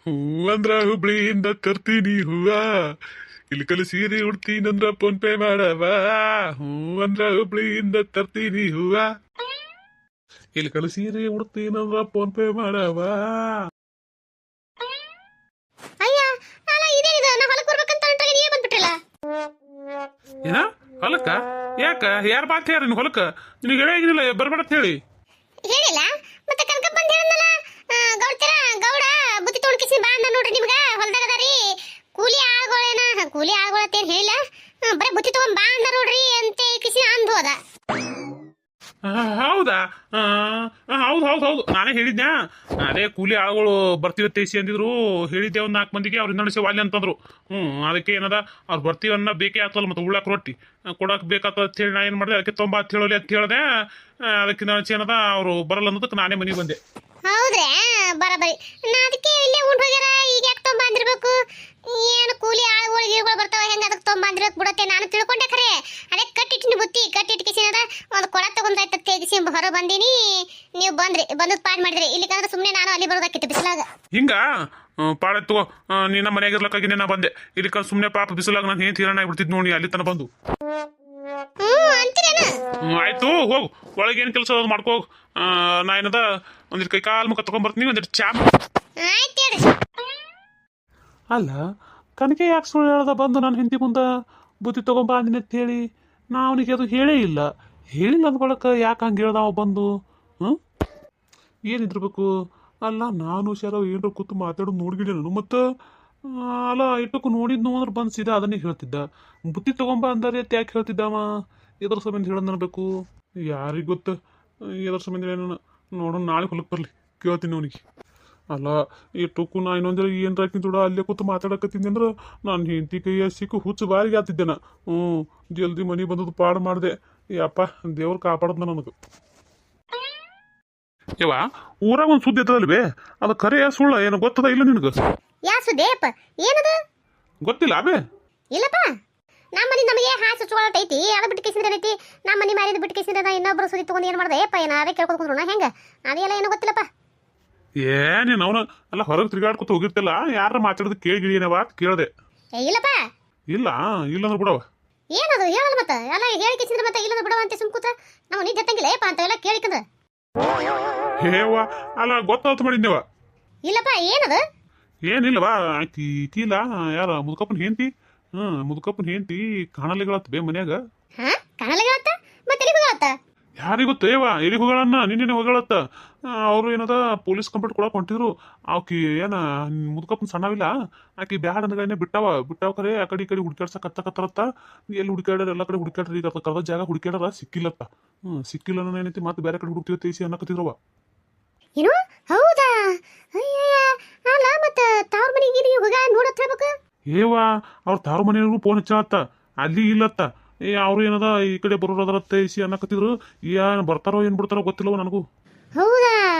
ಹೂವಂದ್ರ ಹುಬ್ಳಿಯಿಂದ ತರ್ತೀನಿ ಹೂವ ಇಲ್ಕಲ್ ಸೀರೆ ಉಡ್ತೀನಂದ್ರ ಫೋನ್ ಪೇ ಮಾಡವ. ಹೂವಂದ್ರ ಹುಬ್ಳಿಯಿಂದ ತರ್ತೀನಿ ಹೂವ ಇಲ್ಕಲ್ ಸೀರೆ ಉಡ್ತೀನಂದ್ರ ಫೋನ್ ಪೇ ಮಾಡವ. ಅಯ್ಯ ಅಲ್ಲ ಇದೇನಿದು ನಾ ಹೊಲಕ್ಕೆ ಬರ್ಬೇಕಂತ ಹೊಂಟಾಗ ನೀವೇ ಬಂದ್ಬಿಟ್ರಲ್ಲ. ಏನ ಹೊಲಕ್ಕ? ಯಾಕ ಯಾರ ಮಾತು ಹೇಳ್ರಿ ನೀನು ಹೊಲಕ್ಕ? ನಿನಗೆ ಹೇಳಾಗಿಲ್ಲ ಬರ್ಬೇಡ ಹೇಳಿ. ಹೇಳಿಲ್ಲ ಮತ್ತೆ ಕನಕ ಬಂದ್ ಹೇಳದ್ನಲ್ಲ. ಗೌಡ್ತಿರ ಗೌಡ ಬುತ್ತಿ ತೊಗೊಂಡ್ ಕಿಸಿ ಬಾ ಅಂದ ನೋಡ್ರಿ ನಿಮ್ಗ ಹೊಲದಾಗ ಅದಾರಿ. ಕೂಲಿ ಆಳ್ಗಳೇನ ಹೇಳಿಲ್ಲ, ಬರೀ ಬುತ್ತಿ ತಗೊಂಡ್ ಬಾ ಅಂದ ನೋಡ್ರಿ ಅಂತ ಕಿಸಿ ಅಂದು ಅದ. ಹೌದಾ? ಹೌದು ಹೌದು ಹೌದು, ನಾನೇ ಹೇಳಿದ್ನ್ಯಾ. ಅದೇ ಕೂಲಿ ಆಳುಗಳು ಬರ್ತೀವಿ ತೇಸಿ ಅಂದಿದ್ರು. ಹೇಳಿದ್ದೆ ಒಂದ್ 4 ಮಂದಿಗೆ, ಅವ್ರು ನಡೆಸಿ ವಾಲ್ಯ ಅಂತಂದ್ರು. ಅದಕ್ಕೆ ಏನದ ಅವ್ರು ಬರ್ತೀವನ್ನ ಬೇಕೇ ಆಗ್ತಲ್ಲ, ಮತ್ತೆ ಉಳ್ಳಾಕ ರೊಟ್ಟಿ ಕೊಡಕ್ ಬೇಕಾಗ್ತದ ಅಂತ ಹೇಳಿ ನಾ ಏನ್ ಮಾಡಿದೆ, ಅದಕ್ಕೆ ತೊಂಬ ಅಂತ ಹೇಳೋಲಿ ಅಂತ ಹೇಳ್ದೆ. ಅದಕ್ಕೆ ನಡೆಸಿ ಏನದ ಅವ್ರು ಬರಲ್ಲ ಅನ್ನೋದಕ್ಕೆ ನಾನೇ ಮನೆಗೆ ಬಂದೆ. ಹೌದ್ರಾ? ಬರಬರಿ. ನಾ ಅದಕ್ಕೆ ಇಲ್ಲೇ ಉಂಡ್ ಹೋಗ್ಯಾರ, ಈಗ ಯಾಕೆ ತೊಂಬ ಅಂದಿರ್ಬೇಕು? ಏನು ಕೂಲಿ ಆಳುಗಳು ಬರ್ತಾವ ಹೆಂಗ ಅದಕ್ಕೆ ತೊಂಬ ಅಂದಿರ್ಬೇಕು ಬಿಡತ್ತೆ. ನಾನು ತಿಳ್ಕೊಂಡೆ ಖರೆ. ಅದೇ ಕಟ್ಟಿಟ್ಟಿನಿ ಬುತ್ತಿ, ಕಟ್ಟಿಟ್ಟು ಕಿಸಿನದ ಒಂದು ಕೊಳ ತಗೊಂಡಾಯ್ತ ತೆಗಿಸಿ ಹೊರ ಬಂದೀನಿ. ನೀವು ಬಂದ್ರಿ, ಬಂದದ್ ಪಾಡ್ ಮಾಡಿದ್ರಿ. ಇಲ್ಲಿಕಂದ್ರೆ ಸುಮ್ಮನೆ ನಾನು ಅಲ್ಲಿ ಬರೋದಾಕಿತ್ತು ಬಿಸಿಲಾಗ. ಹಿಂಗ ಪಾಡತ್ತು ನಿನ್ನ ಮನೆಯಾಗ ಇರ್ಲಕ್ಕಾಗಿ ನಾ ಬಂದೆ. ಇದಕ್ಕೆ ಸುಮ್ಮನೆ ಪಾಪ ಬಿಸಿಲಾಗ ನಾನು ಏನ್ ತೀರಣ ಆಗ್ಬಿಡ್ತಿದ್ ನೋಡಿ ಅಲ್ಲಿ ತನ ಬಂದು. ಅಂತೀರೇನ? ಆಯ್ತು ಹೋಗು, ಒಳಗೆ ಏನ್ ಕೆಲಸ ಅದು ಮಾಡ್ಕೋ. ನಾ ಏನದ ಒಂದಿಟ್ಟು ಕೈ ಕಾಲು ಮುಖ ತಗೊಂಡ್ಬರ್ತೀನಿ, ಒಂದಿಟ್ಟು ಚಾ. ಆಯ್ತು ಹೇಳಿ. ಅಲ್ಲ ಕನಕೆ ಯಾಕೆ ಸುಳ್ಳು ಹೇಳ್ದ ಬಂದು ನಾನು ಹಿಂದಿ ಮುಂದೆ ಬುದ್ಧಿ ತಗೊಂಬ ಅಂದಿನಿ ಅಂತ ಹೇಳಿ? ನಾ ಅವನಿಗೆ ಅದು ಹೇಳೇ ಇಲ್ಲ. ಹೇಳಿಲ್ಲ ಅಂದ್ಕೊಳಕ್ಕೆ ಯಾಕೆ ಹಂಗೆ ಹೇಳ್ದ ಅವ ಬಂದು? ಏನಿದ್ರಬೇಕು? ಅಲ್ಲ ನಾನು ಹುಷಾರ ಏನಾರ ಕೂತು ಮಾತಾಡೋದು ನೋಡ್ಗಿಡಿ ನಾನು. ಮತ್ತು ಅಲ್ಲ ಇಟ್ಟಕ್ಕೂ ನೋಡಿದ್ನು ಅಂದ್ರೆ ಬಂದು ಸೀದಾ ಅದನ್ನೇ ಹೇಳ್ತಿದ್ದ. ಬುದ್ಧಿ ತಗೊಂಬ ಅಂದಾರೆ ಅಂತ ಯಾಕೆ ಹೇಳ್ತಿದ್ದವ? ಎದ್ರ ಸಂಬಂಧ ಹೇಳೋದು ಅನ್ಬೇಕು? ಯಾರಿಗೆ ಗೊತ್ತು ಎದ್ರ ಸಂಬಂಧ ಏನೋ. ನೋಡೋಣ ನಾಳೆ ಹೊಲಕ್ಕೆ ಬರಲಿ, ಕೇಳ್ತೀನಿ ಅವನಿಗೆ. ಅಲ್ಲ ಇಟ್ಟಕ್ಕೂ ನಾ ಇನ್ನೊಂದ್ರೆ ಏನು ರಾಕಿನ ಜೋಡ ಅಲ್ಲೇ ಕೂತು ಮಾತಾಡಕತ್ತೀನಿ ಅಂದ್ರೆ ನಾನು ಹೆಂಡತಿ ಕೈಯ ಸಿಕ್ಕು ಹುಚ್ಚು ಬಾರಿಗೆ ಆತಿದ್ದೆ. ಜಲ್ದಿ ಮನೆ ಬಂದದ್ದು ಪಾಡು ಮಾಡಿದೆ. ಯಪ್ಪ ದೇವ್ರು ಕಾಪಾಡದ್ನ ನನಗೆ. ಯವ್ವ ಊರಾಗ ಒಂದು ಸುದ್ದಿ ಇರ್ತದಲ್ವೇ, ಅದು ಖರೆ ಸುಳ್ಳ ಏನು ಗೊತ್ತದ ಇಲ್ಲ ನಿನಗೆ? ಯಾ ಸುದೇಪ ಏನದು? ಗೊತ್ತಿಲ್ಲ ಅಬೇ? ಇಲ್ಲಪ್ಪ, ನಮ್ಮ ಮನೆ ನಮಗೆ ಹಾಸು ಸುಚ್ಚುಗಳಟ ಐತಿ. ಅದು ಬಿಟ್ಟು ಕೇಸಿದ್ರೆ ಐತಿ. ನಮ್ಮ ಮನೆ ಮಾರಿದ ಬಿಟ್ಟು ಕೇಸಿದ್ರೆ ಇನ್ನೊಬ್ಬರು ಸುದ್ದಿ ತಗೊಂಡು ಏನು ಮಾಡ್ದೆ ಏಪ್ಪ? ಏನು ಅದೇ ಕೇಳ್ಕೊಂಡ್ರು ಹೆಂಗೆ? ಅದೆಲ್ಲ ಏನೋ ಗೊತ್ತಿಲ್ಲಪ್ಪ. ನೀನು ಅವನ ಅಲ್ಲ ಹೊರಗೆ ತಿರುಗಾಡ್ಕೊತ ಹೋಗಿರ್ತಿಲ್ಲ, ಯಾರ ಮಾತಾಡೋದು ಕೇಳಿಗಿಡಿಯನವ ಅಂತ ಕೇಳಿದೆ. ಇಲ್ಲಪ್ಪ. ಇಲ್ಲ ಇಲ್ಲಂದ್ರೆ ಬಿಡವ. ಏನದು ಹೇಳಲ್ಲ ಮತ್ತೆ ಎಲ್ಲ ಹೇಳಿ ಕೇಸಿದ್ರೆ ಮತ್ತೆ ಇಲ್ಲಂದ್ರೆ ಬಿಡವ ಅಂತ ಸುಮ್ ಕೂತ ನಾವು ನಿಜ ತಂಗಿಲ್ಲ ಏಪ್ಪ ಅಂತ ಎಲ್ಲ ಕೇಳಿಕಂದ್ರೆ. ಹೇವ ಅಲ್ಲ ಗೊತ್ತಾಯ್ತು ಮಾಡಿದ್ನೇವ. ಇಲ್ಲಪ್ಪ ಏನದು? ಏನಿಲ್ಲವಾ ಆಕಿ ಇಲ್ಲ ಯಾರ ಮುದುಕಪ್ಪನ ಹೆಂಡತಿ. ಮುದುಕಪ್ಪನ ಹೆಂಡತಿ ಕಾಣಲಿಗಳತ್ತ ಬೇ ಮನ್ಯಾಗ. ಕಾಣಲಿಗಳತ್ತ? ಮತ್ತೆ ಎಲ್ಲಿಗೋಗತ್ತ? ಯಾರಿಗೆ ಗೊತ್ತ ಏವ ಎಲ್ಲಿ ಹೋಗಳನ್ನ ನಿನ್ನೆ ಹೋಗಳತ್ತ. ಅವರು ಏನದ ಪೊಲೀಸ್ ಕಂಪ್ಲೇಂಟ್ ಕೊಡಕ್ ಹೊಂಟಿದ್ರು. ಆಕಿ ಏನ ಮುದುಕಪ್ಪನ ಸಣ್ಣವಿಲ್ಲ, ಆಕಿ ಬ್ಯಾಡ ಅಂದಗಳನ್ನೇ ಬಿಟ್ಟಾವ ಕರೆ ಆ ಕಡೆ ಈ ಕಡೆ ಹುಡುಕಾಡ್ಸಕ್ ಕತ್ತಕತ್ತಾರತ್ತ. ಎಲ್ಲಿ ಹುಡುಕಾಡ್ಯಾರ ಎಲ್ಲ ಕಡೆ ಹುಡುಕಾಡ್ರಿ, ಈಗ ಕರ್ದ ಜಾಗ ಹುಡುಕಾಡ್ಯಾರ ಸಿಕ್ಕಿಲ್ಲತ್ತ. ಸಿಕ್ಕಿಲ್ಲ ಏನೈತಿ ಮತ್ತೆ ಬೇರೆ ಕಡೆ ಹುಡುಕ್ತೀವಿ ತೇಸಿ ಅನ್ನಕತ್ತಿದ್ರವ. ಏನು? ಹೌದಾ? ಅಯ್ಯಯ್ಯ, ಅಲ್ಲ ಮತ್ತೆ ತವ್ರ ಮನೆಗೆ ಹೋಗ ನೋಡತ್ ಹೇಳ್ಬೇಕು. ಏವಾ ಅವ್ರ ತಾರು ಮನೆಯವ್ರಿಗೂ ಫೋನ್ ಹಚ್ಚತ್ತ, ಅಲ್ಲಿ ಇಲ್ಲತ್ತ. ಅವ್ರು ಏನದ ಈ ಕಡೆ ಬರೋದರತ್ತೆ ಇಸಿ ಅನ್ನಕತ್ತಿದ್ರು. ಏನ್ ಬರ್ತಾರೋ ಏನ್ ಬಿಡ್ತಾರೋ ಗೊತ್ತಿಲ್ಲವ ನನಗೂ. ಹೌದಾ?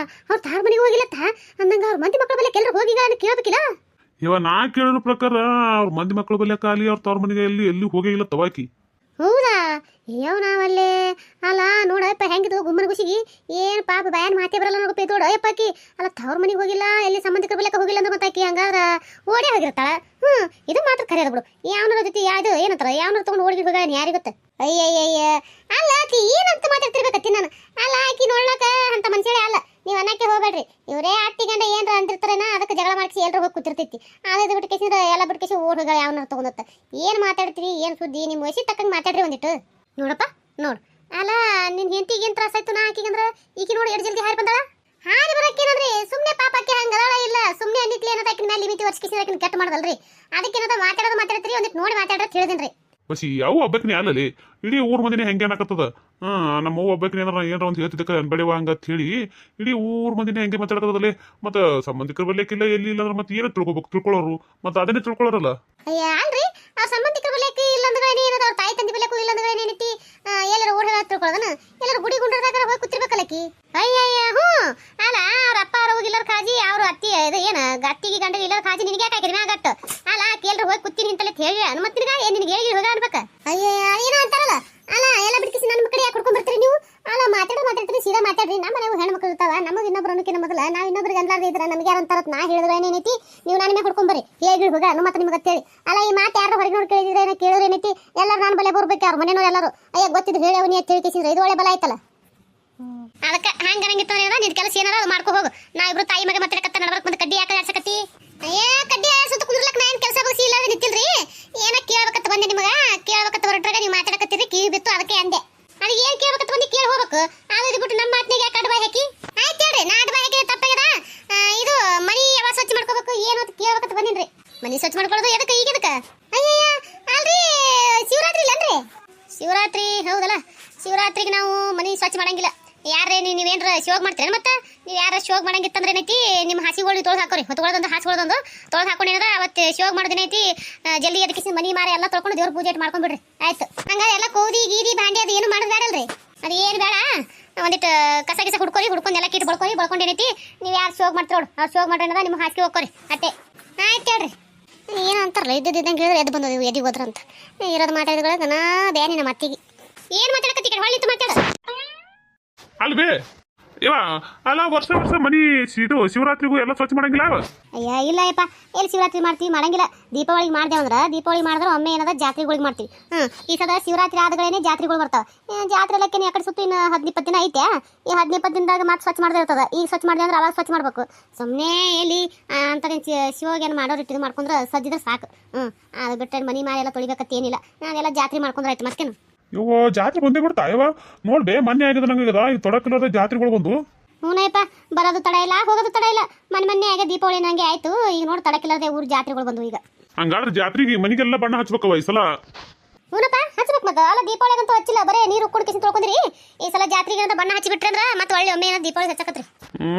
ಅವ್ರ ತಾರ ಮನೆಗೆ ಹೋಗಿಲ್ಲತ್ತ ಅಂದಂಗ ಅವ್ರ ಮಂದಿ ಮಕ್ಕಳ ಬಲ್ಲ ಕೆಲರು ಹೋಗಿಗ ಅಂತ ಕೇಳಬೇಕಿಲ್ಲ. ಇವ ನಾ ಕೇಳಿರೋ ಪ್ರಕಾರ ಅವ್ರ ಮಂದಿ ಮಕ್ಕಳು ಬಲ್ಯಾಕ ಅಲ್ಲಿ ಅವ್ರ ತವ್ರ ಮನೆಗೆ ಎಲ್ಲಿ ಹೋಗೇ ಇಲ್ಲ ತವಾಕಿ. ಹೌದಾ? ಯಾವ ನಾವಲ್ಲೇ ಅಲ್ಲ ನೋಡಪ್ಪ ಹೆಂಗಿದು ಗುಮ್ಮನ ಗುಸಿಗಿ ಏನ್ ಪಾಪ ಬ್ಯಾನ್ ಮಾತೇ ಬರಲ್ಲ ನೋಡು ಪೇದೋಡ ಅಯ್ಯಪ್ಪಾಕಿ. ಅಲ್ಲ ತವ್ರ ಮನೆಗೆ ಹೋಗಿಲ್ಲ, ಎಲ್ಲಿ ಸಂಬಂಧಿಕರ ಬಲ್ಯಾಕ ಹೋಗಿಲ್ಲ ಅಂದ್ರೆ ಮತ್ತಾಕಿ ಹಂಗಾರ ಓಡೇ ಹೋಗಿರ್ತಾಳ. ಇದು ಮಾತ್ರ ಕರೆಯದ ಬಿಡು. ಯಾವನರ ಜೊತೆ ಯಾವ್ದು ಏನಂತಾರ ಯಾವನರ ತಗೊಂಡು ಓಡಿ ಹೋಗ ಯಾರಿಗೆ ಗೊತ್ತ? ಅಯ್ಯಯ್ಯಯ್ಯ, ಅಲ್ಲ ಆಕಿ ಏನಂತ ಮಾತಾಡ್ತಿರ್ಬೇಕತ್ತಿ ನಾನು. ಅಲ್ಲ ಆಕಿ ನೋಡ್ಲಕ ಅಂತ ಮನ್ಸೇಳೆ ಅಲ್ಲ. ನೀವು ಅನ್ನಕ್ಕೆ ಹೋಗ್ಬೇಡ್ರಿ. ಇವರೇ ಅಟ್ಟಿ ಗಂಡ ಏನ್ರ ಅಂತಿರ್ತಾರೇನ, ಅದಕ್ಕೆ ಜಗಳ ಮಾಡಿಸಿ ಎಲ್ರು ಹೋಗಿ ಕೂತಿರ್ತೈತಿ. ಅದು ಬಿಟ್ಟು ಕೇಸಿಂದ ಎಲ್ಲ ಬಿಟ್ಟು ಕೇಸಿ ಓಡ್ ಹೋಗ ಯಾವನಾರ ತಗೊಂಡತ್ತ. ಏನ್ ಮಾತಾಡ್ತೀರಿ ಏನ್ ಸುದ್ದಿ? ನಿಮ್ಮ ವಯಸ್ಸಿಗೆ ತಕ್ಕಂಗೆ ಮಾತಾಡ್ರಿ ಒಂದಿಟ್ಟು. ನೋಡಪ್ಪ ನೋಡು, ಅಲ್ಲ ನಿನ್ ಹೆಂಡತಿಗೆ ಏನ್ ತ್ರಾಸ ಆಯ್ತು ನಾ ಆಕಿಗಂದ್ರ? ಈಕಿ ನೋಡಿ ಎಷ್ಟು ಜಲ್ದಿ ಹಾರಿ ಬಂದಾಳ. ಹಾರಿ ಬರಕ್ಕೇನಂದ್ರಿ ಸುಮ್ಮನೆ ಪಾಪ ಆಕಿ ಹಂಗದಾಳ ಇಲ್ಲ ಸುಮ್ಮನೆ ಅಂದಿತ್ಲಿ ಏನದ ಆಕಿನ ಮೇಲೆ ಮಿತಿ ವರ್ಷ ಆಕಿನ ಕೆಟ್ಟ ಮಾಡದಲ್ರಿ. ಅದಕ್ಕೇನದ ಮಾತಾಡ್ತೀರಿ ಒಂದಿಟ್ಟು ನೋಡಿ ಮಾತಾಡ್ರಿ ತಿಳಿದಿನ್ರಿ. ಬಸ್ ಯಾವ ಒಬ್ಬಕಿನೇ ಅಲ್ಲಲ್ಲಿ ಇಡೀ ಊರ್ ಮಂದಿನೇ ಹೆಂಗೆ ಅನ್ನಕತ್ತದ. ನಮ್ಮ ಅವ್ವ ಒಬ್ಬಕಿನ ಏನಾರ ಒಂದು ಹೇಳ್ತಿದ್ದಕ್ಕ ಬೆಳೆವ ಹಂಗತ್ ಹೇಳಿ ಇಡೀ ಊರ್ ಮಂದಿನೇ ಹೆಂಗೆ ಮಾತಾಡಕತ್ತದಲ್ಲಿ. ಮತ್ತೆ ಸಂಬಂಧಿಕರು ಬರ್ಲಿಕ್ಕಿಲ್ಲ ಎಲ್ಲಿ ಇಲ್ಲ ಅಂದ್ರೆ ಮತ್ತೆ ಏನ ತಿಳ್ಕೊಳ್ಳೋರು ಮತ್ತೆ ಅದನ್ನೇ ತಿಳ್ಕೊಳ್ಳೋರಲ್ಲ. ಅಯ್ಯ ಅಲ್ರಿ, ಅವ್ರ ಸಂಬಂಧಿಕರ ಬಲ್ಯಾಕಿ ಇಲ್ಲ ಅಂದ್ರೆ ಏನದ ಅವ್ರ ತಾಯಿ ತಂದೆ ಬಲ್ಯಾಕು ಇಲ್ಲ ಅಂದ್ರೆ ಏನೈತಿ? ಎಲ್ಲರ ಓಡ್ ಹೇಳ ತಿಳ್ಕೊಳ್ಳೋದನ? ಎಲ್ಲರ ಗುಡಿ ಗುಂಡದಾಗ ಹೋಗಿ ಕೂತಿರ್ಬೇಕಲ್ಲಕಿ. ಅಯ್ಯಯ್ಯ ಅಲ್ಲ ಅವ್ರ ಅಪ್ಪ ಅವ್ರ ಹೋಗಿಲ್ಲರ ಕಾಜಿ ಅವ್ರ ಅತ್ತಿ ಇದು ಏನ ಅತ್ತಿಗೆ ಗಂಡಗೆ ಇಲ್ಲರ ಕಾಜಿ ನಿನಗೆ ಯಾಕೆ ಹಾಕಿದ್ರಿ ಮ್ಯಾಗಟ್ಟು? ಅಲ್ಲ ಆಕಿ ಎಲ್ರು ಹೋಗಿ ಕೂತೀನಿ ಅಂತಲೇ ಹೇಳಿ ಮತ್ತೆ ನಿನಗೆ ಹೇಳಿ ಹೋಗ ಅನ್ಬೇಕ. ಅಯ್ಯಯ್ಯ ಏನೋ ಅಂತಾರಲ್ಲ, ಅಲ್ಲ ಎಲ್ಲ ಬಿಡ್ಕಿಸಿ ನನ್ನ ಕಡೆ ಯಾಕೆ ಕುಡ್ಕೊಂಡ್ ಬರ್ತೀರಿ ನೀವು? ಅಲ್ಲ ಮಾತಾಡ್ತೀರಿ ಸೀದಾ ಮಾತಾಡ್ರಿ. ನಮ್ಮ ಮನೆಗೂ ಹೆಣ್ಮಕ್ಳು ಇರ್ತಾವ, ನಮಗೆ ಇನ್ನೊಬ್ರು ಅನ್ನೋಕೆ ಮೊದಲ ನಾವ್ ಇನ್ನೊಬ್ರಿಗೆ ಅನ್ಲಾರ್ದೆ ಇದ್ರ ನಮ್ಗೆ ಯಾರು ಅಂತಾರತ್ ನಾ ಹೇಳಿದ್ರೆ ಏನೇನೈತಿ? ನೀವು ನನ್ನ ಮೇಲೆ ಹೊಡ್ಕೊಂಬರಿ ಹೇಳಿ ಹೋಗ ಮತ್ತೆ ನಿಮಗೆ ಅಂತೇಳಿ ಅಲ್ಲ ಈ ಮಾತು ಯಾರು ಹೊರಗಿನವ್ರು ಕೇಳಿದ್ರೆ ಏನೋ ಕೇಳಿದ್ರೆ ಏನೈತಿ ಎಲ್ಲರೂ ನಾನು ಬಲೆ ಬರ್ಬೇಕು ಅವ್ರ ಮನೆಯವ್ರು ಎಲ್ಲರೂ ಅಯ್ಯ ಗೊತ್ತಿದ್ದು ಹೇಳಿ ಅವನಿ ಅಂತ ತಿಳ್ಕಿಸಿದ್ರೆ ಇದು ಒಳ್ಳೆ ಬಲ ಆಯ್ತಲ್ಲ ಅದಕ್ಕೆ ಹಂಗಂಗಿತ್ತು ನಿನ್ ಕೆಲಸ ಏನಾರ ಅದು ಮಾಡ್ಕೊ ಹೋಗು ನಾವಿಬ್ರು ತಾಯಿ ಮಗ ಮಾತಾಡಕತ್ತ ನಡ್ಬರ್ಕ್ ಬಂದು ಕಡ್ಡಿ ಯಾಕೆ ಆಡ್ಸಕತ್ತಿ ಅಯ್ಯ ಕಡ್ಡಿ ಆಡ್ಸೋದು ಕುಂದ್ರಲಕ್ ನಾ ಏನು ಕೆಲಸ ಬಗ್ಸಿ ಇಲ್ಲ ನಿಂತಿಲ್ರಿ ಏನ ಕೇಳ್ಬೇಕತ್ತ ಬಂದೆ ನಿಮಗೆ ಕೇಳ್ಬೇಕತ್ತ ಹೊರಟ್ರಾಗ ನೀವು ಮಾತಾಡಕತ್ತೀರಿ ಕಿವಿ ಬಿತ್ತು ಅದಕ್ಕೆ ಅಂದೆ ಅದು ಏನು ಕೇಳ್ಬೇಕತ್ತ ಬಂದು ಕೇಳಿ ಹೋಗ್ಬೇಕು ಅದು ಇದು ಬಿಟ್ಟು ನಮ್ಮ ಮಾತಿನಾಗ ಯಾಕೆ ಅಡ್ಬಾಯ್ ಹಾಕಿ ಆಯ್ತು ಹೇಳ್ರಿ ನಾ ಅಡ್ಬಾಯ್ ಹಾಕಿದ್ರೆ ತಪ್ಪಾಗ್ಯದ ಇದು ಮನಿ ಯಾವಾಗ ಸ್ವಚ್ಛ ಮಾಡ್ಕೋಬೇಕು ಏನು ಅಂತ ಕೇಳ್ಬೇಕತ್ತ ಬಂದಿನ್ರಿ ಮನಿ ಸ್ವಚ್ಛ ಮಾಡ್ಕೊಳ್ಳೋದು ಎದಕ್ಕೆ ಈಗ ಎದಕ್ಕೆ ಅಯ್ಯಯ್ಯ ಅಲ್ರಿ ಶಿವರಾತ್ರಿ ಇಲ್ಲನ್ರಿ ಶಿವರಾತ್ರಿ ಹೌದಲ್ಲ ಶಿವರಾತ್ರಿಗೆ ನಾವು ಮನಿ ಸ್ವಚ್ಛ ಮಾಡಂಗಿಲ್ಲ ಯಾರೇ ನೀವೇನ್ರ ಶಿವಾಗ ಮಾಡ್ತೀರ ಮತ್ತೆ ನೀವು ಯಾರ ಶಿವಾಗ ಮಾಡಂಗಿತ್ತಂದ್ರೆ ಏನೈತಿ ನಿಮ್ಮ ಹಾಸಿಗಳು ತೊಳೆದು ಹಾಕೋರಿ ಹೊತ್ಕೊಳ್ಳೋದೊಂದು ಹಾಸಿಗಳದೊಂದು ತೊಳೆದು ಹಾಕೊಂಡೇನದ ಅವತ್ತು ಶಿವಾಗ ಮಾಡೋದೇನೈತಿ ಜಲ್ದಿ ಅದಕ್ಕೆ ಮನಿ ಮಾರಿ ಎಲ್ಲ ತೊಳ್ಕೊಂಡು ದೇವ್ರ ಪೂಜೆ ಮಾಡ್ಕೊಂಡ್ಬಿಡ್ರಿ ಆಯ್ತು ಹಂಗಾರೆ ಎಲ್ಲ ಕೋದಿ ಗೀದಿ ಬಾಂಡಿ ಅದು ಏನು ಮಾಡೋದು ಬೇಡಲ್ರಿ ಅದು ಏನು ಬೇಡ ಒಂದಿಟ್ಟು ಕಸ ಗಿಸ ಹುಡ್ಕೊಂಡು ಎಲ್ಲ ಕಿಟ್ಟು ಬಳ್ಕೊಂಡು ಏನೈತಿ ನೀವು ಯಾರು ಶಿವಾಗ ಮಾಡ್ತೀರ ನೋಡು ಅವ್ರು ಶಿವಾಗ ಮಾಡೋಣದ ನಿಮ್ಮ ಹಾಸಿಗೆ ಹೋಗ್ಕೋರಿ ಅಟ್ಟೆ ಆಯ್ತು ಹೇಳ್ರಿ ಏನು ಅಂತಾರಲ್ಲ ಇದ್ದಂಗೆ ಹೇಳಿದ್ರೆ ಎದ್ದು ಬಂದವು ಎದಿಗೆ ಹೋದ್ರ ಅಂತ ಇರೋದು ಮಾತಾಡಿದ್ರೆ ನಾ ಬೇನಿನ ಮತ್ತಿಗೆ ಏನು ಮಾತಾಡಕತ್ತಿ ಹೊಳ್ಳಿ ಮಾತಾಡ ಅಲ್ವೇ ಇವ ಅಲ್ಲ ವರ್ಷ ಮನಿ ಇದು ಶಿವರಾತ್ರಿಗೂ ಎಲ್ಲ ಸ್ವಚ್ಛ ಮಾಡಂಗಿಲ್ಲ ಅಯ್ಯ ಇಲ್ಲ ಯಪ್ಪ ಎಲ್ಲಿ ಶಿವರಾತ್ರಿ ಮಾಡ್ತೀವಿ ಮಾಡಂಗಿಲ್ಲ ದೀಪಾವಳಿಗೆ ಮಾಡ್ದೇವಂದ್ರೆ ದೀಪಾವಳಿ ಮಾಡಿದ್ರೆ ಒಮ್ಮೆ ಏನದ ಜಾತ್ರೆಗಳಿಗೆ ಮಾಡ್ತೀವಿ ಈ ಸದ ಶಿವರಾತ್ರಿ ಆದಗಳೇನೆ ಜಾತ್ರೆಗಳು ಬರ್ತಾವೆ ಜಾತ್ರೆ ಎಲ್ಲಕ್ಕೇನು ಯಾಕಡೆ ಸುತ್ತು ಇನ್ನು 10-20 ದಿನ ಐತೆ ಈ 10-20 ದಿನದಾಗ ಮತ್ತೆ ಸ್ವಚ್ಛ ಮಾಡದೇ ಇರ್ತದೆ ಈಗ ಸ್ವಚ್ಛ ಮಾಡಿದೆ ಅಂದ್ರೆ ಅವಾಗ ಸ್ವಚ್ಛ ಮಾಡ್ಬೇಕು ಸುಮ್ಮನೆ ಎಲ್ಲಿ ಅಂತ ಶಿವಗೆ ಏನು ಮಾಡೋರು ಇಟ್ಟಿದ್ದು ಮಾಡ್ಕೊಂಡ್ರೆ ಸಜ್ಜಿದ್ರೆ ಸಾಕು ಅದು ಬಿಟ್ಟರೆ ಮನಿ ಮಾರಿ ಎಲ್ಲ ತೊಳಿಬೇಕಂತ ಏನಿಲ್ಲ ನಾನೆಲ್ಲ ಜಾತ್ರೆ ಮಾಡ್ಕೊಂಡ್ರೆ ಆಯ್ತು ಮತ್ತೇನು ಇವು ಜಾತ್ರೆ ಬಂದೇ ಬಿಡ್ತಾ ಇವ ನೋಡ್ಬೇ ಮೊನ್ನೆ ಆಗಿದ ನಂಗದ ಈ ತೊಡಕಿಲ್ಲದ ಜಾತ್ರೆಗಳು ಬಂದು ಹ್ಞೂನಯ್ಯಪ್ಪ ಬರೋದು ತಡ ಇಲ್ಲ ಹೋಗೋದು ತಡ ಇಲ್ಲ ಮೊನ್ನೆ ಆಗ ದೀಪಾವಳಿ ನಂಗೆ ಆಯ್ತು ಈಗ ನೋಡಿ ತಡಕಿಲ್ಲದೆ ಊರು ಜಾತ್ರೆಗಳು ಬಂದು ಈಗ ಹಂಗಾದ್ರೆ ಜಾತ್ರೆಗೆ ಮನೆಗೆಲ್ಲ ಬಣ್ಣ ಹಚ್ಬೇಕವ ಈ ಸಲ ಹ್ಞೂನಪ್ಪ ಹಚ್ಬೇಕು ಮತ್ತೆ ಅಲ್ಲ ದೀಪಾವಳಿಗಂತೂ ಹಚ್ಚಿಲ್ಲ ಬರೇ ನೀರು ಉಕ್ಕೊಂಡು ಕಿಸಿ ತೊಳ್ಕೊಂಡ್ರಿ ಈ ಸಲ ಜಾತ್ರೆಗೆ ಅಂತ ಬಣ್ಣ ಹಚ್ಚಿಬಿಟ್ರೆ ಅಂದ್ರೆ ಮತ್ತೆ ಒಳ್ಳೆ ಒಮ್ಮೆ ಏನೋ ದೀಪಾವಳಿ ಹಚ್ಚಕತ್ರಿ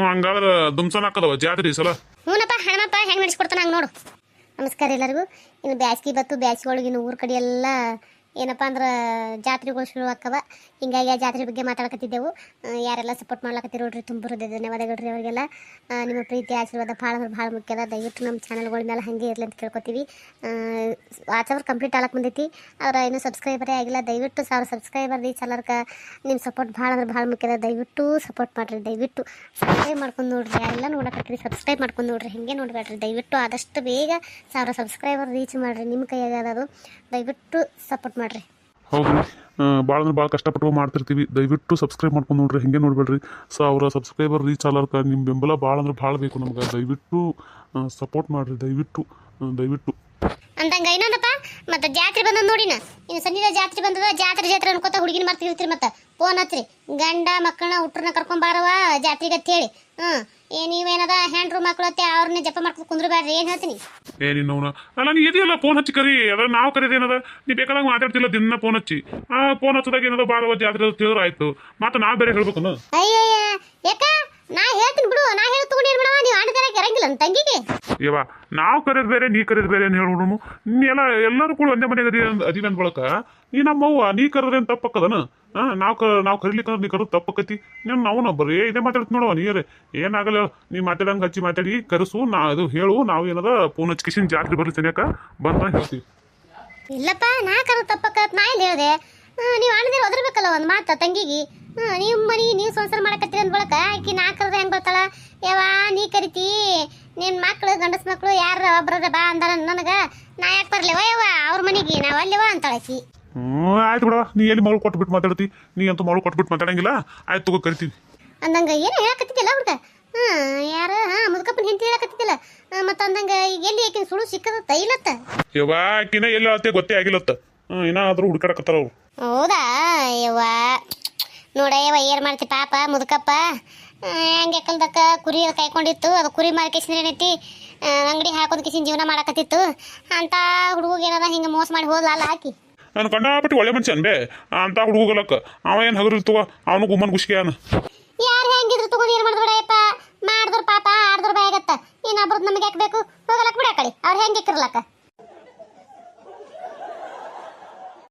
ಹಂಗಾದ್ರೆ ದುಮ್ಸನ ಹಾಕದವ ಜಾತ್ರೆ ಈ ಸಲ ಹ್ಞೂನಪ್ಪ ಹಣಮಪ್ಪ ಹೆಂಗೆ ನಡೆಸ್ಕೊಡ್ತಾನೆ ಹಂಗೆ ನೋಡು ನಮಸ್ಕಾರ ಎಲ್ಲರಿಗೂ ಇನ್ನು ಬ್ಯಾಸ್ಗೆ ಬತ್ತು ಬ್ಯಾಸ್ಗೆ ಒಳಗೆ ಇನ್ನು ಊರ ಕಡೆ ಎಲ್ಲ ಏನಪ್ಪ ಅಂದ್ರೆ ಜಾತ್ರೆಗಳು ಶುರು ಆಕ್ಕವ ಹಿಂಗಾಗಿ ಆ ಜಾತ್ರೆ ಬಗ್ಗೆ ಮಾತಾಡಕತ್ತಿದ್ದೆವು ಯಾರೆಲ್ಲ ಸಪೋರ್ಟ್ ಮಾಡ್ಲಕತ್ತೀರಿ ನೋಡ್ರಿ ತುಂಬ ಹೃದಯ ಧನ್ಯವಾದಗಳು ರೀ ಅವರಿಗೆಲ್ಲ ನಿಮ್ಮ ಪ್ರೀತಿ ಆಶೀರ್ವಾದ ಭಾಳ ಅಂದ್ರೆ ಭಾಳ ಮುಖ್ಯ ಅದ ದಯವಿಟ್ಟು ನಮ್ಮ ಚಾನಲ್ಗಳ ಮೇಲೆ ಹಾಗೆ ಇರಲಿ ಅಂತ ಕೇಳ್ಕೊತೀವಿ ವಾಚ್ ಅವರ್ ಕಂಪ್ಲೀಟ್ ಆಗಕ್ಕೆ ಬಂದೈತಿ ಅವ್ರ ಇನ್ನೂ ಸಬ್ಸ್ಕ್ರೈಬರೇ ಆಗಿಲ್ಲ ದಯವಿಟ್ಟು 1000 ಸಬ್ಸ್ಕ್ರೈಬರ್ ರೀಚ್ ಅಲ್ಲರ್ಕ ನಿಮ್ಮ ಸಪೋರ್ಟ್ ಭಾಳ ಅಂದ್ರೆ ಭಾಳ ಮುಖ್ಯ ಅದ ದಯವಿಟ್ಟು ಸಪೋರ್ಟ್ ಮಾಡಿರಿ ದಯವಿಟ್ಟು ಸಬ್ಸ್ಕ್ರೈಬ್ ಮಾಡ್ಕೊಂಡು ನೋಡ್ರಿ ಯಾರೆಲ್ಲ ನೋಡಕತ್ತೀರಿ ಸಬ್ಸ್ಕ್ರೈಬ್ ಮಾಡ್ಕೊಂಡು ನೋಡ್ರಿ ಹಿಂಗೆ ನೋಡಬೇಡ್ರಿ ದಯವಿಟ್ಟು ಆದಷ್ಟು ಬೇಗ 1000 ಸಬ್ಸ್ಕ್ರೈಬರ್ ರೀಚ್ ಮಾಡಿರಿ ನಿಮ್ಮ ಕೈಯಾಗ ಅದು ದಯವಿಟ್ಟು ಸಪೋರ್ಟ್ ಮಾಡಿರಿ ಹೌದ್ರಿ ಭಾಳ ಅಂದ್ರೆ ಭಾಳ ಕಷ್ಟಪಟ್ಟು ಮಾಡ್ತಿರ್ತೀವಿ ದಯವಿಟ್ಟು ಸಬ್ಸ್ಕ್ರೈಬ್ ಮಾಡ್ಕೊಂಡು ನೋಡ್ರಿ ಹಿಂಗೆ ನೋಡ್ಬೇಡ್ರಿ 1000 ಸಬ್ಸ್ಕ್ರೈಬರ್ ರೀಚ್ ಆಲರ್ಕ ನಿಮ್ಮ ಬೆಂಬಲ ಭಾಳ ಅಂದ್ರೆ ಭಾಳ ಬೇಕು ನಮ್ಗೆ ದಯವಿಟ್ಟು ಸಪೋರ್ಟ್ ಮಾಡಿರಿ ದಯವಿಟ್ಟು ಅಂದಂಗ ಇನ್ನೊಂದಪ್ಪ ಮತ್ತೆ ಜಾತ್ರೆ ಬಂದ ನೋಡಿನ ಇನ್ನು ಸನ್ನಿಧ ಜಾತ್ರೆ ಬಂದದ ಜಾತ್ರೆ ಅನ್ಕೋತ ಹುಡುಗಿನ ಮಾಡ್ತಿರ್ತೀರಿ ಮತ್ತೆ ಫೋನ್ ಹಚ್ಚ್ರಿ ಗಂಡ ಮಕ್ಕಳನ್ನ ಹುಟ್ರನ್ನ ಕರ್ಕೊಂಬಾರವ ಜಾತ್ರೆಗೆ ಅಂತ ಹೇಳಿ ನೀವೇನದ ಹ್ಯಾಂಡ್ರು ಮಕ್ಕಳು ಅತ್ತೆ ಅವ್ರನ್ನೇ ಜಪ ಮಾಡ್ಕೊಂಡು ಕುಂದ್ರಬೇಡ್ರಿ ಏನು ಹೇಳ್ತೀನಿ ಏನಿನ್ನವನ ಅಲ್ಲ ನೀ ಇದೆಯಲ್ಲ ಫೋನ್ ಹಚ್ಚಿ ಕರಿ ಅದ್ರ ನಾವು ಕರೀದೇನದ ನೀ ಬೇಕಾದಾಗ ಮಾತಾಡ್ತಿಲ್ಲ ದಿನ ಫೋನ್ ಹಚ್ಚಿ ಫೋನ್ ಹಚ್ಚದಾಗ ಏನದ ಭಾಳ ಜಾತ್ರೆ ತಿಳಿದ್ರೆ ಆಯ್ತು ಮತ್ತೆ ನಾ ಬೇರೆ ಹೇಳ್ಬೇಕು ಅಯ್ಯಯ್ಯ ಯಾಕ ನಾ ಹೇಳ್ತೀನಿ ಬಿಡು ನಾ ಹೇಳಿ ತಗೊಂಡಿರ್ ಬಿಡವ ನೀವು ಆಡದಾರಕ್ಕೆ ಇರಂಗಿಲ್ಲ ನನ್ನ ತಂಗಿಗೆ ಇವ ನಾವು ಕರೆಯೋದು ಬೇರೆ ನೀ ಕರೆಯೋದು ಬೇರೆ ಅಂತ ಹೇಳ್ಬಿಡು ನೀ ಎಲ್ಲರೂ ಕೂಡ ಒಂದೇ ಮನೆಗೆ ಅದೀವಿ ಅಂದ ಬಳಕ ನೀ ನಮ್ಮವ್ವ ನೀ ಕರೆದ್ರೆ ಏನು ತಪ್ಪಕ್ಕದನ ನಾವು ಕರಿಲಿಕ್ಕಂದ್ರೆ ನೀ ಕರೋದು ತಪ್ಪಕ್ಕತಿ ನಾವು ಬರೀ ಇದೇ ಮಾತಾಡ್ತೀವಿ ನೋಡವ ನೀರೇ ಏನಾಗಲ್ಲ ನೀ ಮಾತಾಡಂಗೆ ಹಚ್ಚಿ ಮಾತಾಡಿ ಕರೆಸು ಅದು ಹೇಳು ನಾವು ಏನದ ಫೋನ್ ಹಚ್ಕಿಸಿನ ಜಾತ್ರೆ ಬರ್ಲಿ ಸನಿಯಾಕ ಬಂದ ಹೇಳ್ತೀವಿ ಇಲ್ಲಪ್ಪ ನಾ ಕರೋದು ತಪ್ಪಕ್ಕ ನಾ ಇಲ್ಲಿ ಹೇಳಿದೆ ನೀವು ಆಡದಿರ ಒದರ್ಬೇಕಲ್ಲ ಒಂದು ಮಾತು ತಂಗಿಗೆ ನೀವು ಮನಿ ನೀವು ಸಂಸಾರ ಮಾಡಕತ್ತೀರಿ ಅಂದ ಬಳಕ ಆಕಿ ನಾ ಕರೆದ್ರೆ ಹೆಂಗೆ ಬರ್ತಾಳ ಯಾವ ನೀ ಕರಿತಿ ನಿನ್ನ ಮಕ್ಳು ಗಂಡಸ್ ಮಕ್ಳು ಯಾರ ಒಬ್ರದ ಬಾ ಅಂದಾರ ನನಗೆ ನಾ ಯಾಕೆ ಬರ್ಲೇವ ಯವ್ವ ಅವ್ರ ಮನೆಗೆ ನಾವು ಅಲ್ಲೇವ ಅಂತಾಳಕಿ ಆಯ್ತು ಬಿಡವ ನೀ ಎಲ್ಲಿ ಮಗಳು ಕೊಟ್ಬಿಟ್ಟು ಮಾತಾಡ್ತಿ ನೀ ಅಂತೂ ಮಗಳು ಕೊಟ್ಬಿಟ್ಟು ಮಾತಾಡಂಗಿಲ್ಲ ಆಯ್ತು ತಗೋ ಕರಿತೀವಿ ಅಂದಂಗ ಏನು ಹೇಳಕತ್ತಿದ್ದಿಲ್ಲ ಹುಡುಗ ಯಾರ ಮುದುಕಪ್ಪನ ಹೆಂಡತಿ ಹೇಳಕತ್ತಿದ್ದಿಲ್ಲ ಮತ್ತು ಅಂದಂಗ ಈಗ ಎಲ್ಲಿ ಆಕಿನ ಸುಳು ಸಿಕ್ಕದ ತೈಲತ್ತ ಯವ್ವ ಆಕಿನ ಎಲ್ಲಿ ಆತೆ ಗೊತ್ತೇ ಆಗಿಲ್ಲತ್ತ ಏನಾದ್ರೂ ಹುಡುಕಾಡಕತ್ತಾರ ಅವ್ರು ಹೌದಾ ಯವ್ವ ನೋಡಯ್ಯವ ಏನು ಮಾಡ್ತಿ ಪಾಪ ಮುದುಕಪ್ಪ ಹೆಂಗೆ ಕಲ್ದಕ್ಕ ಕುರಿ ಕಾಯ್ಕೊಂಡಿತ್ತು ಅದು ಕುರಿ ಮಾರ್ಕೇಶನ್ ಏನೈತಿ ಅಂಗಡಿ ಹಾಕೋದ್ ಕಿಸಿನ ಜೀವನ ಮಾಡಕತ್ತಿತ್ತು ಅಂತ ಹುಡುಗ ಏನದ ಹಿಂಗೆ ಮೋಸ ಮಾಡಿ ಹೋದ್ಲ ಅಲ್ಲ ಹಾಕಿ ನಾನು ಕಂಡಾಪಟ್ಟಿ ಒಳ್ಳೆ ಮನುಷ್ಯನ್ ಬೇ ಅಂತ ಹುಡುಗಲಕ್ಕ ಅವ ಏನು ಹಗರು ತಗೋ ಅವನು ಗುಮ್ಮನ್ ಗುಷ್ಗೆ ಅನ್ನ ಯಾರು ಹೆಂಗಿದ್ರು ತಗೊಂಡು